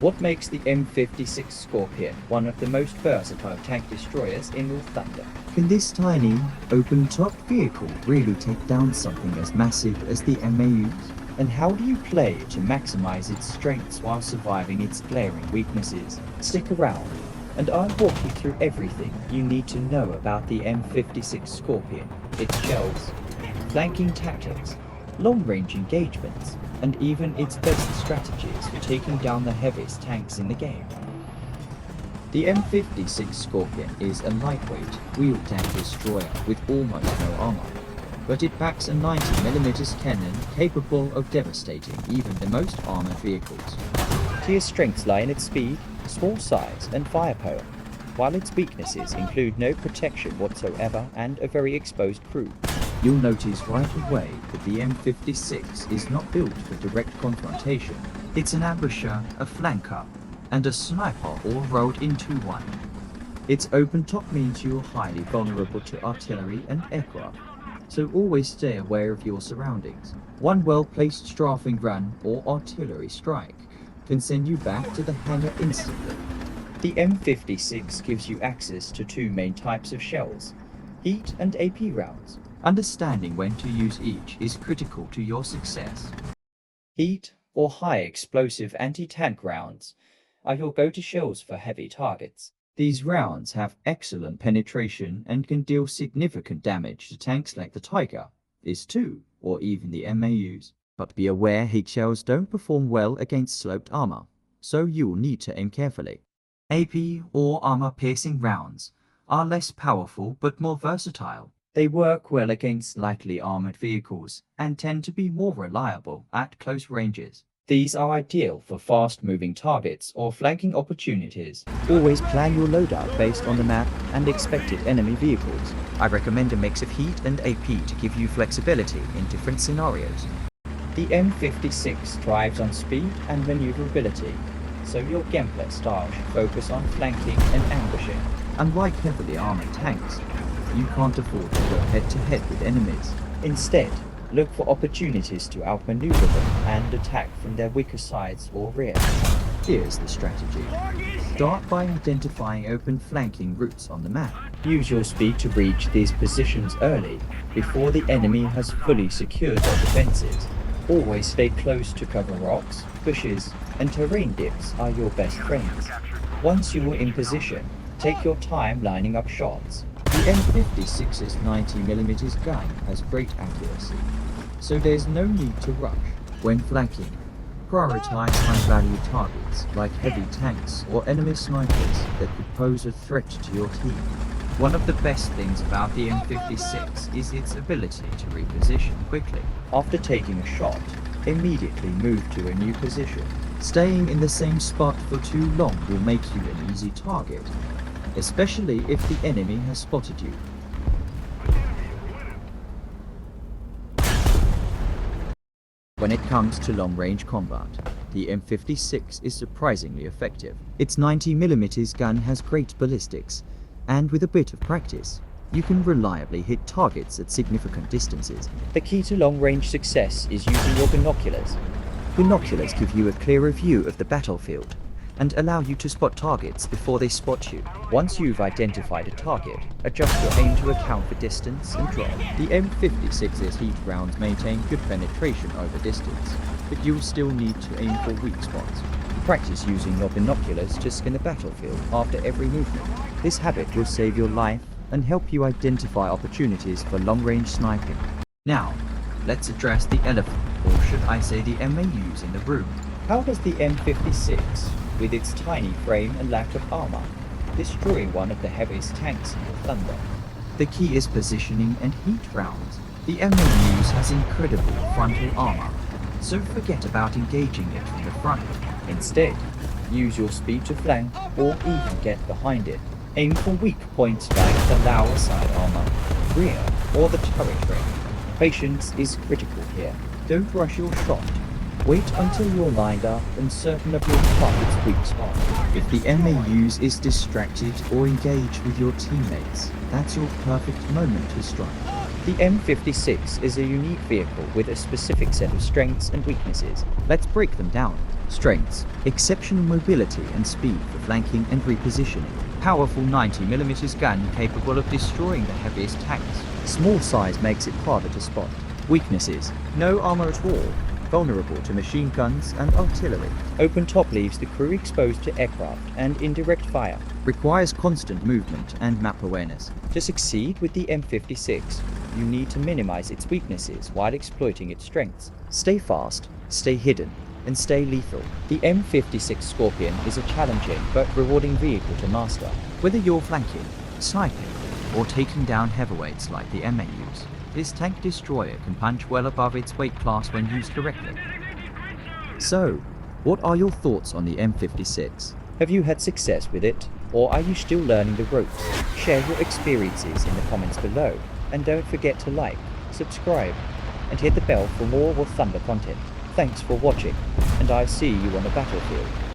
What makes the M56 Scorpion one of the most versatile tank destroyers in War Thunder? Can this tiny, open-top vehicle really take down something as massive as the MAUs? And how do you play to maximize its strengths while surviving its glaring weaknesses? Stick around, and I'll walk you through everything you need to know about the M56 Scorpion, its shells, flanking tactics, long-range engagements, and even its best strategies for taking down the heaviest tanks in the game. The M56 Scorpion is a lightweight, wheeled tank destroyer with almost no armor, but it packs a 90mm cannon capable of devastating even the most armored vehicles. Key strengths lie in its speed, small size, and firepower, while its weaknesses include no protection whatsoever and a very exposed crew. You'll notice right away that the M56 is not built for direct confrontation. It's an ambusher, a flanker, and a sniper all rolled into one. Its open top means you're highly vulnerable to artillery and aircraft, so always stay aware of your surroundings. One well-placed strafing run or artillery strike can send you back to the hangar instantly. The M56 gives you access to two main types of shells, heat and AP rounds. Understanding when to use each is critical to your success. Heat, or high explosive anti-tank rounds, are your go-to shells for heavy targets. These rounds have excellent penetration and can deal significant damage to tanks like the Tiger, IS-2, or even the MAUs. But be aware heat shells don't perform well against sloped armor, so you'll need to aim carefully. AP, or armor-piercing rounds, are less powerful but more versatile. They work well against lightly armored vehicles and tend to be more reliable at close ranges. These are ideal for fast-moving targets or flanking opportunities. Always plan your loadout based on the map and expected enemy vehicles. I recommend a mix of heat and AP to give you flexibility in different scenarios. The M56 thrives on speed and maneuverability, so your gameplay style should focus on flanking and ambushing. Unlike heavily armored tanks, you can't afford to go head-to-head with enemies. Instead, look for opportunities to outmaneuver them and attack from their weaker sides or rear. Here's the strategy. Start by identifying open flanking routes on the map. Use your speed to reach these positions early, before the enemy has fully secured their defenses. Always stay close to cover rocks, bushes, and terrain dips are your best friends. Once you are in position, take your time lining up shots. The M56's 90mm gun has great accuracy, so there's no need to rush. When flanking, prioritize high-value targets like heavy tanks or enemy snipers that could pose a threat to your team. One of the best things about the M56 is its ability to reposition quickly. After taking a shot, immediately move to a new position. Staying in the same spot for too long will make you an easy target, especially if the enemy has spotted you. When it comes to long-range combat, the M56 is surprisingly effective. Its 90mm gun has great ballistics, and with a bit of practice, you can reliably hit targets at significant distances. The key to long-range success is using your binoculars. Binoculars give you a clearer view of the battlefield and allow you to spot targets before they spot you. Once you've identified a target, adjust your aim to account for distance and drop. The M56's heat rounds maintain good penetration over distance, but you'll still need to aim for weak spots. Practice using your binoculars to scan the battlefield after every movement. This habit will save your life and help you identify opportunities for long-range sniping. Now, let's address the elephant, or should I say the MAUs in the room. How does the M56, with its tiny frame and lack of armor, destroy one of the heaviest tanks in War Thunder? The key is positioning and heat rounds. The MAUs has incredible frontal armor, so forget about engaging it from the front. Instead, use your speed to flank or even get behind it. Aim for weak points like the lower side armor, rear, or the turret ring. Patience is critical here. Don't rush your shot. Wait until you're lined up and certain of your target's weak spot. If the MAUs is distracted or engaged with your teammates, that's your perfect moment to strike. The M56 is a unique vehicle with a specific set of strengths and weaknesses. Let's break them down. Strengths: exceptional mobility and speed for flanking and repositioning. Powerful 90mm gun capable of destroying the heaviest tanks. Small size makes it harder to spot. Weaknesses: no armor at all, vulnerable to machine guns and artillery. Open top leaves the crew exposed to aircraft and indirect fire. Requires constant movement and map awareness. To succeed with the M56, you need to minimize its weaknesses while exploiting its strengths. Stay fast, stay hidden, and stay lethal. The M56 Scorpion is a challenging but rewarding vehicle to master. Whether you're flanking, sniping, or taking down heavyweights like the MAUs, this tank destroyer can punch well above its weight class when used correctly. So, what are your thoughts on the M56? Have you had success with it? Or are you still learning the ropes? Share your experiences in the comments below. And don't forget to like, subscribe, and hit the bell for more War Thunder content. Thanks for watching, and I'll see you on the battlefield.